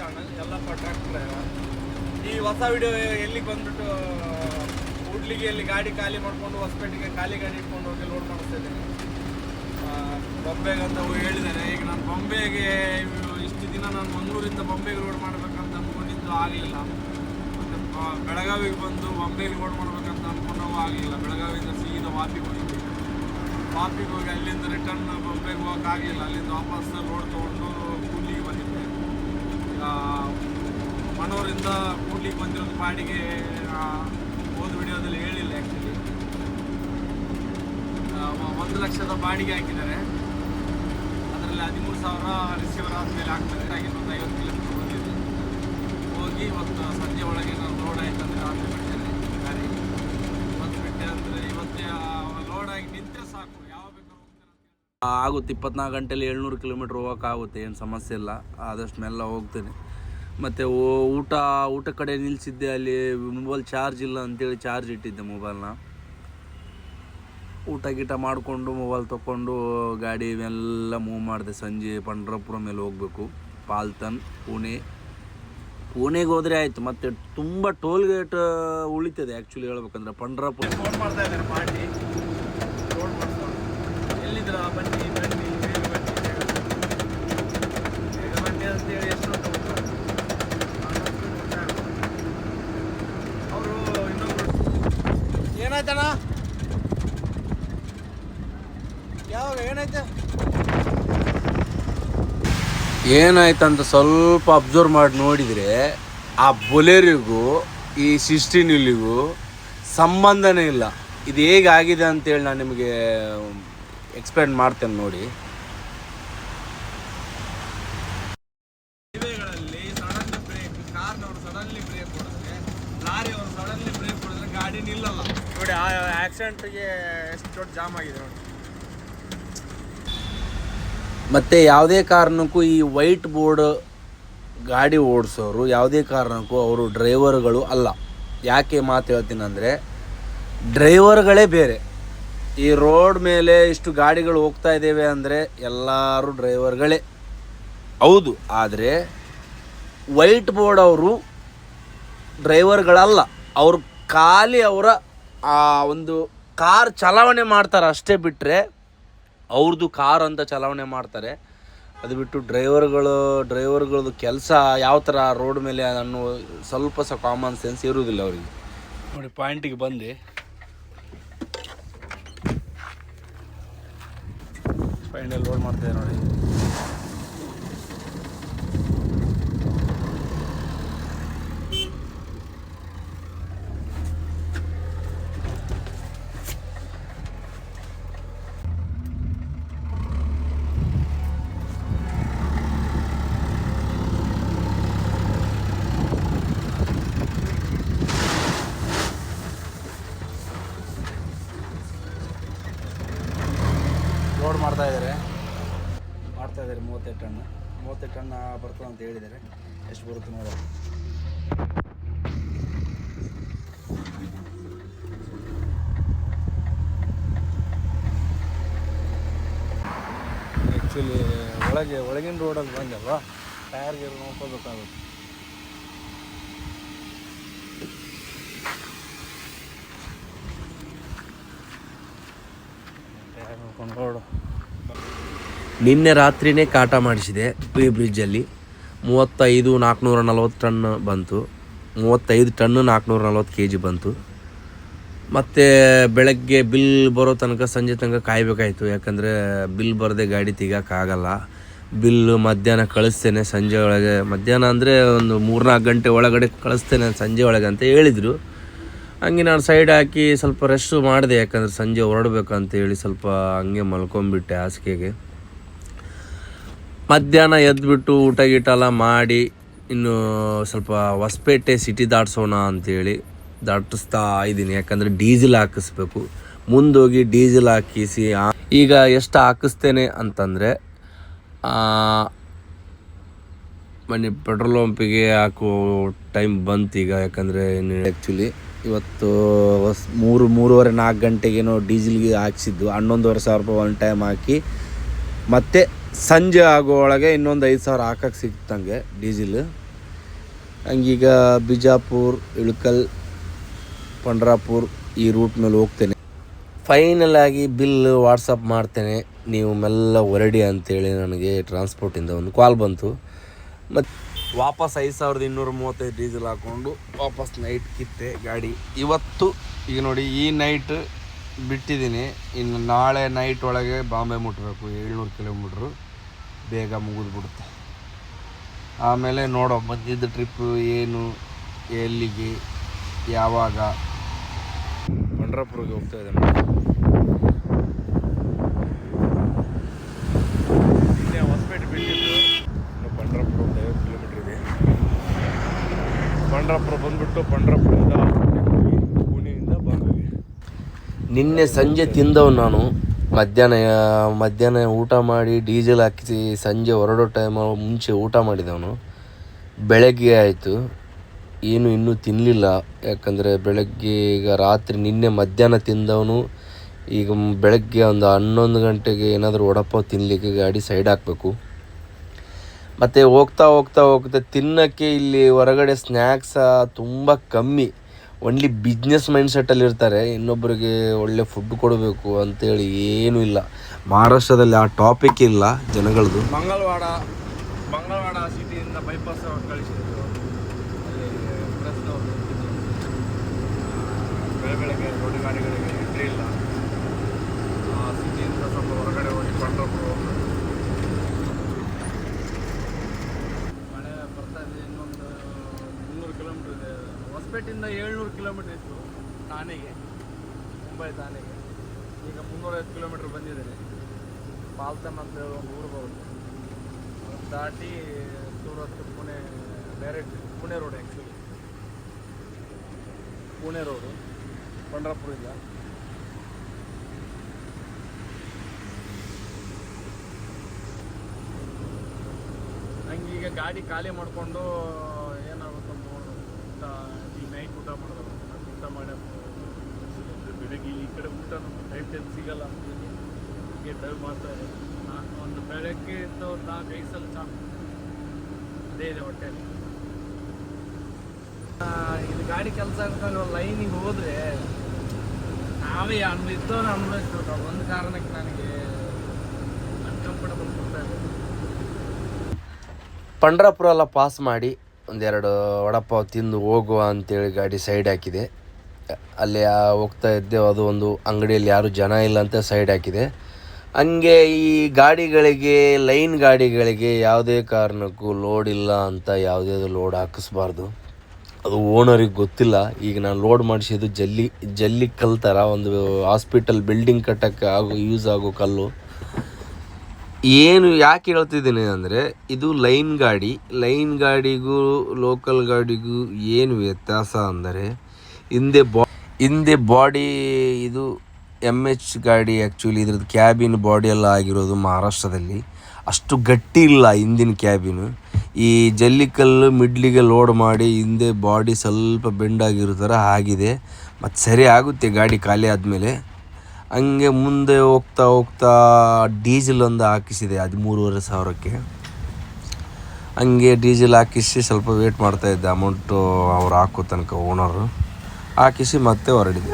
Channel Yallappa tractor driver. ಈ ಹೊಸ video ಎಲ್ಲಿಗೆ ಬಂದ್ಬಿಟ್ಟು ಕೂಡ್ಲಿಗೆ ಎಲ್ಲಿ ಗಾಡಿ ಖಾಲಿ ಮಾಡ್ಕೊಂಡು ಹೊಸಪೇಟೆಗೆ ಖಾಲಿ ಗಾಡಿ ಇಟ್ಕೊಂಡು ಹೋಗಿ ಲೋಡ್ ಮಾಡಿಸ್ತಾ ಇದ್ದೀನಿ. ಬಾಂಬೆಗೆ ಅಂತ ಹೇಳಿದ್ದಾರೆ. ಈಗ ನಾನು ಬಾಂಬೆಗೆ ಇಷ್ಟು ದಿನ ನಾನು ಮಂಗಳೂರಿಂದ ಬಾಂಬೆಗೆ ಲೋಡ್ ಮಾಡಬೇಕಂತ ಅಂದ್ಕೊಂಡಿದ್ದು ಆಗಲಿಲ್ಲ. ಮತ್ತು ಬೆಳಗಾವಿಗೆ ಬಂದು ಬಾಂಬೆಗೆ ಲೋಡ್ ಮಾಡ್ಬೇಕಂತ ಅಂದ್ಕೊಂಡವು ಆಗಲಿಲ್ಲ. ಬೆಳಗಾವಿಯಿಂದ ಸೀದಾ ವಾಪಿಗೆ ಹೋಗಿದ್ದೆ. ವಾಪಿಗೆ ಹೋಗಿ ಅಲ್ಲಿಂದ ರಿಟರ್ನ್ ಬಾಂಬೆಗೆ ಹೋಗೋಕ್ಕಾಗಲಿಲ್ಲ. ಅಲ್ಲಿಂದ ವಾಪಸ್ ಲೋಡ್ ತೊಗೊಂಡು ಕೂಡ್ಲಿಗೆ ಬಂದಿದ್ದೆ. ಮನೋರಿಂದ ಕೂಡ್ಲಿಗೆ ಬಂದಿರೋದು ಬಾಡಿಗೆ ಹೋದ ವಿಡಿಯೋದಲ್ಲಿ ಹೇಳಿಲ್ಲ. ಆ್ಯಕ್ಚುಲಿ 1 ಲಕ್ಷದ ಬಾಡಿಗೆ ಹಾಕಿದ್ದಾರೆ. ಅದರಲ್ಲಿ 13,000 ರಿಸೀವರ್ ಆದಮೇಲೆ ಹಾಕ್ತಾರೆ. ಹಾಗೆ ಒಂದು 50 ಕಿಲೋಮೀಟರ್ ಹೋಗಿದ್ದೆ. ಹೋಗಿ ಇವತ್ತು ಸಂಜೆ ಒಳಗೆ ನಾನು ಲೋಡ್ ಆಯ್ತು ಅಂದರೆ ರಾತ್ರಿ ಬಿಡ್ತೇನೆ ಗಾಡಿ. ಇವತ್ತು ಬಿಟ್ಟೆ ಅಂದರೆ ಇವತ್ತೇ ಲೋಡ್ ಆಗಿ ನಿಂತರೆ ಸಾಕು, ಯಾವ ಬೇಕಾದ್ರೂ ಹೋಗ್ತೇನೆ ಆಗುತ್ತೆ. 24 ಗಂಟೆಯಲ್ಲಿ 700 ಕಿಲೋಮೀಟ್ರ್ ಹೋಗೋಕ್ಕಾಗುತ್ತೆ, ಏನು ಸಮಸ್ಯೆ ಇಲ್ಲ. ಆದಷ್ಟು ಮೆಲ್ಲ ಹೋಗ್ತೇನೆ. ಮತ್ತು ಊಟ ಕಡೆ ನಿಲ್ಲಿಸಿದ್ದೆ. ಅಲ್ಲಿ ಮೊಬೈಲ್ ಚಾರ್ಜ್ ಇಲ್ಲ ಅಂತೇಳಿ ಚಾರ್ಜ್ ಇಟ್ಟಿದ್ದೆ ಮೊಬೈಲ್ನ. ಊಟ ಗೀಟ ಮಾಡಿಕೊಂಡು ಮೊಬೈಲ್ ತೊಗೊಂಡು ಗಾಡಿ ಎಲ್ಲ ಮೂವ್ ಮಾಡಿದೆ. ಸಂಜೆ ಪಂಡ್ರಪುರ ಮೇಲೆ ಹೋಗಬೇಕು. ಪಾಲ್ತನ್, ಪುಣೆಗೆ ಹೋದರೆ ಆಯಿತು. ಮತ್ತು ತುಂಬ ಟೋಲ್ ಗೇಟ್ ಉಳಿತದೆ ಆ್ಯಕ್ಚುಲಿ ಹೇಳ್ಬೇಕಂದ್ರೆ. ಪಂಡ್ರಪುರ ಫೋನ್ ಮಾಡ್ತಾ ಇದ್ದಾರೆ ಪಾರ್ಟಿ ರೋಡ್ ಮಾಡಿಸೋಣ. ಎಲ್ಲಿದ್ರ ಬನ್ನಿ ಬನ್ನಿ ಬೇಗ ಬನ್ನಿ ಅಂತೇಳಿ ಎಷ್ಟು ಅವರು ಇನ್ನೊಬ್ರು ಏನಾಯ್ತಣ್ಣ, ಯಾವಾಗ ಏನಾಯ್ತಂತ ಸ್ವಲ್ಪ ಅಬ್ಸರ್ವ್ ಮಾಡಿ ನೋಡಿದರೆ ಆ ಬೊಲೆರಿಗೂ ಈ 16 ವೀಲಿಗೂ ಸಂಬಂಧನೇ ಇಲ್ಲ. ಇದು ಹೇಗಾಗಿದೆ ಅಂತೇಳಿ ನಾನು ನಿಮಗೆ ಎಕ್ಸ್ಪ್ಲೇನ್ ಮಾಡ್ತೇನೆ ನೋಡಿ. ಹೈವೇಗಳಲ್ಲಿ ಸಡನ್ಲಿ ಬ್ರೇಕ್, ಕಾರ್ನವರು ಸಡನ್ಲಿ ಬ್ರೇಕ್ ಹೊಡೆದ್ರೆ, ಲಾರಿಯವರು ಸಡನ್ಲಿ ಬ್ರೇಕ್ ಹೊಡೆದ್ರೆ ಗಾಡಿ ನಿಲ್ಲಲ್ಲ ನೋಡಿ. ಆ ಆಕ್ಸಿಡೆಂಟ್ಗೆ ಎಷ್ಟು ದೊಡ್ಡ ಜಾಮ್ ಆಗಿದೆ ನೋಡಿ. ಮತ್ತು ಯಾವುದೇ ಕಾರಣಕ್ಕೂ ಈ ವೈಟ್ ಬೋರ್ಡ್ ಗಾಡಿ ಓಡಿಸೋರು ಯಾವುದೇ ಕಾರಣಕ್ಕೂ ಅವರು ಡ್ರೈವರ್ಗಳು ಅಲ್ಲ. ಯಾಕೆ ಮಾತು ಹೇಳ್ತೀನಿ ಅಂದರೆ, ಡ್ರೈವರ್ಗಳೇ ಬೇರೆ. ಈ ರೋಡ್ ಮೇಲೆ ಇಷ್ಟು ಗಾಡಿಗಳು ಹೋಗ್ತಾ ಇದ್ದೇವೆ ಅಂದರೆ ಎಲ್ಲರೂ ಡ್ರೈವರ್ಗಳೇ ಹೌದು. ಆದರೆ ವೈಟ್ ಬೋರ್ಡ್ ಅವರು ಡ್ರೈವರ್ಗಳಲ್ಲ. ಅವರು ಖಾಲಿ ಅವರ ಆ ಒಂದು ಕಾರ್ ಚಲಾವಣೆ ಮಾಡ್ತಾರೆ ಅಷ್ಟೇ, ಬಿಟ್ಟರೆ ಅವ್ರದ್ದು ಕಾರ್ ಅಂತ ಚಲಾವಣೆ ಮಾಡ್ತಾರೆ. ಅದು ಬಿಟ್ಟು ಡ್ರೈವರ್ಗಳದ್ದು ಕೆಲಸ ಯಾವ ಥರ ರೋಡ್ ಮೇಲೆ ಅನ್ನೋ ಸ್ವಲ್ಪ ಸಹ ಕಾಮನ್ ಸೆನ್ಸ್ ಇರುವುದಿಲ್ಲ ಅವರಿಗೆ ನೋಡಿ. ಪಾಯಿಂಟಿಗೆ ಬಂದು ಫೈನಲ್ ಲೋಡ್ ಮಾಡ್ತೇವೆ ನೋಡಿ. ಲೋಡ್ ಮಾಡ್ತಾ ಇದ್ದಾರೆ 32 ಟನ್ ಬರ್ತದೆ ಅಂತ ಹೇಳಿದ್ದಾರೆ. ಎಷ್ಟು ಬರುತ್ತೆ ನೋಡೋಣ. ಆ್ಯಕ್ಚುಲಿ ಒಳಗಿನ ರೋಡಲ್ಲಿ ಬಂದಲ್ವ, ಟೈರ್ ಗೀರ್ ನೋಡ್ಕೋಬೇಕಾಗುತ್ತೆ. ನಿನ್ನೆ ರಾತ್ರಿನೇ ಕಾಟ ಮಾಡಿಸಿದೆ ಪಿ ಬ್ರಿಡ್ಜಲ್ಲಿ. 35 440 ಟನ್ ಬಂತು. 35 ಟನ್ನು 440 kg ಬಂತು. ಮತ್ತು ಬೆಳಗ್ಗೆ ಬಿಲ್ ಬರೋ ತನಕ ಸಂಜೆ ತನಕ ಕಾಯಬೇಕಾಯಿತು. ಯಾಕಂದರೆ ಬಿಲ್ ಬರದೆ ಗಾಡಿ ತೆಗೋಕ್ಕಾಗಲ್ಲ. ಬಿಲ್ಲು ಮಧ್ಯಾಹ್ನ ಕಳಿಸ್ತೇನೆ ಸಂಜೆ ಒಳಗೆ. ಮಧ್ಯಾಹ್ನ ಅಂದರೆ ಒಂದು 3-4 ಗಂಟೆ ಒಳಗಡೆ ಕಳಿಸ್ತೇನೆ ಸಂಜೆ ಒಳಗೆ ಅಂತ ಹೇಳಿದರು. ಹಂಗೆ ನಾನು ಸೈಡ್ ಹಾಕಿ ಸ್ವಲ್ಪ ರೆಸ್ಟ್ ಮಾಡಿದೆ. ಯಾಕಂದರೆ ಸಂಜೆ ಹೊರಡಬೇಕಂತೇಳಿ ಸ್ವಲ್ಪ ಹಂಗೆ ಮಲ್ಕೊಂಬಿಟ್ಟೆ ಹಾಸಿಗೆಗೆ. ಮಧ್ಯಾಹ್ನ ಎದ್ದುಬಿಟ್ಟು ಊಟ ಗೀಟ ಎಲ್ಲ ಮಾಡಿ ಇನ್ನು ಸ್ವಲ್ಪ ಹೊಸಪೇಟೆ ಸಿಟಿ ದಾಟಿಸೋಣ ಅಂಥೇಳಿ ದಾಟಿಸ್ತಾ ಇದ್ದೀನಿ. ಯಾಕಂದರೆ ಡೀಸೆಲ್ ಹಾಕಿಸ್ಬೇಕು. ಮುಂದೋಗಿ ಡೀಸೆಲ್ ಹಾಕಿಸಿ ಈಗ ಎಷ್ಟು ಹಾಕಿಸ್ತೇನೆ ಅಂತಂದರೆ, ಮನೆ ಪೆಟ್ರೋಲ್ ಪಂಪಿಗೆ ಹಾಕೋ ಟೈಮ್ ಬಂತು ಈಗ. ಯಾಕಂದರೆ ಆ್ಯಕ್ಚುಲಿ ಇವತ್ತು 3-3:30-4 ಗಂಟೆಗೇನೋ ಡೀಸೆಲ್ಗೆ ಹಾಕ್ಸಿದ್ದು. 11,500 ರೂಪಾಯಿ ಒನ್ ಟೈಮ್ ಹಾಕಿ ಮತ್ತು ಸಂಜೆ ಆಗೋ ಒಳಗೆ ಇನ್ನೊಂದು 5,000 ಹಾಕಕ್ಕೆ ಸಿಕ್ತಂಗೆ ಡೀಸೆಲ್. ಹಂಗೀಗ ಬಿಜಾಪುರ್, ಇಳಕಲ್, ಪಂಡ್ರಾಪುರ್ ಈ ರೂಟ್ ಮೇಲೆ ಹೋಗ್ತೇನೆ. ಫೈನಲ್ ಆಗಿ ಬಿಲ್ ವಾಟ್ಸಪ್ ಮಾಡ್ತೇನೆ, ನೀವು ಮೆಲ್ಲ ಹೊರಡಿ ಅಂತೇಳಿ ನನಗೆ ಟ್ರಾನ್ಸ್ಪೋರ್ಟಿಂದ ಒಂದು ಕಾಲ್ ಬಂತು. ಮತ್ತು ವಾಪಸ್ 5235 ಡೀಸೆಲ್ ಹಾಕ್ಕೊಂಡು ವಾಪಸ್ ನೈಟ್ ಕಿತ್ತೆ ಗಾಡಿ. ಇವತ್ತು ಈಗ ನೋಡಿ ಈ ನೈಟ್ ಬಿಟ್ಟಿದ್ದೀನಿ, ಇನ್ನು ನಾಳೆ ನೈಟ್ ಒಳಗೆ ಬಾಂಬೆ ಮುಟ್ಟಬೇಕು. 700 ಕಿಲೋಮೀಟ್ರು ಬೇಗ ಮುಗಿದ್ಬಿಡುತ್ತೆ. ಆಮೇಲೆ ನೋಡೋ ಬಂದಿದ್ದ ಟ್ರಿಪ್ಪು ಏನು, ಎಲ್ಲಿಗೆ, ಯಾವಾಗ. ಪಂಡ್ರಾಪುರ್ಗೆ ಹೋಗ್ತಾ ಇದ್ದಾನೆ. ನಿನ್ನೆ ಹೊಸಪೇಟೆ ಬಿಟ್ಟಿದ್ದು, ಇನ್ನು ಪಂಡ್ರಾಪುರ 50 ಕಿಲೋಮೀಟ್ರ್ ಇದೆ. ಪಂಡ್ರಾಪುರ ಬಂದುಬಿಟ್ಟು ಪಂಡ್ರಾಪುರದಿಂದ ಪುಣೆಯಿಂದ ಬಾಂಬೆಗೆ. ನಿನ್ನೆ ಸಂಜೆ ತಿಂದವು ನಾನು. ಮಧ್ಯಾಹ್ನ ಊಟ ಮಾಡಿ ಡೀಸೆಲ್ ಹಾಕಿಸಿ ಸಂಜೆ ಹೊರಡೋ ಟೈಮ್ ಮುಂಚೆ ಊಟ ಮಾಡಿದವನು. ಬೆಳಗ್ಗೆ ಆಯಿತು, ಏನು ಇನ್ನೂ ತಿನ್ನಲಿಲ್ಲ. ಯಾಕಂದರೆ ಬೆಳಗ್ಗೆ ಈಗ ರಾತ್ರಿ ನಿನ್ನೆ ಮಧ್ಯಾಹ್ನ ತಿಂದವನು. ಈಗ ಬೆಳಗ್ಗೆ ಒಂದು 11 ಗಂಟೆಗೆ ಏನಾದರೂ ವಡಪಾವ್ ತಿನ್ನಲಿಕ್ಕೆ ಗಾಡಿ ಸೈಡ್ ಹಾಕಬೇಕು. ಮತ್ತು ಹೋಗ್ತಾ ತಿನ್ನೋಕ್ಕೆ ಇಲ್ಲಿ ಹೊರಗಡೆ ಸ್ನ್ಯಾಕ್ಸ ತುಂಬ ಕಮ್ಮಿ. ಒನ್ಲಿ ಬಿಸ್ನೆಸ್ ಮೈಂಡ್ಸೆಟ್ಟಲ್ಲಿ ಇರ್ತಾರೆ. ಇನ್ನೊಬ್ಬರಿಗೆ ಒಳ್ಳೆ ಫುಡ್ ಕೊಡಬೇಕು ಅಂತೇಳಿ ಏನೂ ಇಲ್ಲ. ಮಹಾರಾಷ್ಟ್ರದಲ್ಲಿ ಆ ಟಾಪಿಕ್ ಇಲ್ಲ ಜನಗಳದ್ದು. ಮಂಗಳವಾಡ ಸಿಟಿಯಿಂದ ಬೈಪಾಸ್ ಕಳಿಸಿದ್ರು. ಬೆಳಗ್ಗೆ ದೊಡ್ಡ ಗಾಡಿಗಳಿಗೆ ಎಂಟ್ರಿ ಇಲ್ಲ. ಸಿಟಿಯಿಂದ ಸ್ವಲ್ಪ ಹೊರಗಡೆ ಹೋಗಿ ಪಂಡ್ರಾಪುರ ಮಳೆ ಬರ್ತಾ ಇದೆ. ಇನ್ನೊಂದು 300 ಕಿಲೋಮೀಟ್ರ್ ಇದೆ. ಹೊಸಪೇಟೆಯಿಂದ 700 ಕಿಲೋಮೀಟ್ರ್ ಇತ್ತು ಠಾಣೆಗೆ, ಮುಂಬೈ ಠಾಣೆಗೆ. ಈಗ 350 ಕಿಲೋಮೀಟ್ರ್ ಬಂದಿದ್ದೇನೆ. ಪಾಲ್ತನ್ ಅಂತ ಹೇಳಿ ಒಂದು ಊರು ಬರುತ್ತೆ, ದಾಟಿ Surat, Pune, direct Pune road. Actually Pune road ಪಂಡ್ರಾಪುರಿಂದ. ಹಂಗೀಗ ಗಾಡಿ ಖಾಲಿ ಮಾಡಿಕೊಂಡು ಏನಾಗುತ್ತೆ ಊಟ, ಈ ನೈಟ್ ಊಟ ಮಾಡೋದು. ಊಟ ಮಾಡಿ ಬೆಳಗ್ಗೆ ಈ ಕಡೆ ಊಟ ಟೈಮ್ ಸಿಗಲ್ಲ, ಹೀಗೆ ಡ್ರೈವ್ ಮಾಡ್ತಾರೆ. ಒಂದು ಬೆಳಗ್ಗೆ ಇತ್ತು 4-5 ಸಲ ಚಾ, ಅದೇ ಇದೆ ಹೊಟ್ಟೆಯಲ್ಲಿ. ಇದು ಗಾಡಿ ಕೆಲಸ ಆಗ್ಕೊಂಡು ಲೈನಿಗೆ ಹೋದರೆ ನಾವೇ ಅನ್ಭವಿಸ್ಬೇಕು. ಒಂದು ಕಾರಣಕ್ಕೆ ನನಗೆ ಅನ್ಕಂಫರ್ಟಬಲ್ ಕೊಡ್ತಾ ಇದೆ. ಪಂಡ್ರಾಪುರ ಎಲ್ಲ ಪಾಸ್ ಮಾಡಿ ಒಂದೆರಡು ವಡಪಾವ್ ತಿಂದು ಹೋಗುವ ಅಂತೇಳಿ ಗಾಡಿ ಸೈಡ್ ಹಾಕಿದೆ. ಅಲ್ಲಿ ಹೋಗ್ತಾ ಇದ್ದೆ, ಅದು ಒಂದು ಅಂಗಡಿಯಲ್ಲಿ ಯಾರೂ ಜನ ಇಲ್ಲ ಅಂತ ಸೈಡ್ ಹಾಕಿದೆ. ಹಂಗೆ ಈ ಗಾಡಿಗಳಿಗೆ, ಲೈನ್ ಗಾಡಿಗಳಿಗೆ ಯಾವುದೇ ಕಾರಣಕ್ಕೂ ಲೋಡ್ ಇಲ್ಲ ಅಂತ ಯಾವುದೇ ಲೋಡ್ ಹಾಕಿಸ್ಬಾರ್ದು. ಅದು ಓನರಿಗೆ ಗೊತ್ತಿಲ್ಲ. ಈಗ ನಾನು ಲೋಡ್ ಮಾಡಿಸಿದ್ದು ಜಲ್ಲಿ ಕಲ್ಲು ಥರ, ಒಂದು ಹಾಸ್ಪಿಟಲ್ ಬಿಲ್ಡಿಂಗ್ ಕಟ್ಟೋಕ್ಕೆ ಯೂಸ್ ಆಗೋ ಕಲ್ಲು. ಏನು ಯಾಕೆ ಹೇಳ್ತಿದ್ದೀನಿ ಅಂದರೆ, ಇದು ಲೈನ್ ಗಾಡಿಗೂ ಲೋಕಲ್ ಗಾಡಿಗೂ ಏನು ವ್ಯತ್ಯಾಸ ಅಂದರೆ, ಹಿಂದೆ ಬಾಡಿ ಇದು MH ಗಾಡಿ. ಆ್ಯಕ್ಚುಲಿ ಇದ್ರದ್ದು ಕ್ಯಾಬಿನ್ ಬಾಡಿ ಎಲ್ಲ ಆಗಿರೋದು ಮಹಾರಾಷ್ಟ್ರದಲ್ಲಿ. ಅಷ್ಟು ಗಟ್ಟಿ ಇಲ್ಲ ಹಿಂದಿನ ಕ್ಯಾಬಿನು. ಈ ಜಲ್ಲಿಕಲ್ಲು ಮಿಡ್ಲಿಗೆ ಲೋಡ್ ಮಾಡಿ ಹಿಂದೆ ಬಾಡಿ ಸ್ವಲ್ಪ ಬೆಂಡಾಗಿರೋ ಥರ ಆಗಿದೆ. ಮತ್ತು ಸರಿ ಆಗುತ್ತೆ ಗಾಡಿ ಖಾಲಿ ಆದಮೇಲೆ. ಹಂಗೆ ಮುಂದೆ ಹೋಗ್ತಾ ಡೀಸೆಲ್ ಒಂದು ಹಾಕಿಸಿದೆ 13,500ಕ್ಕೆ. ಹಂಗೆ ಡೀಸೆಲ್ ಹಾಕಿಸಿ ಸ್ವಲ್ಪ ವೇಟ್ ಮಾಡ್ತಾಯಿದ್ದೆ, ಅಮೌಂಟು ಅವ್ರು ಹಾಕೋ ತನಕ ಓನರು ಹಾಕಿಸಿ ಮತ್ತೆ ಹೊರಡಿದೆ.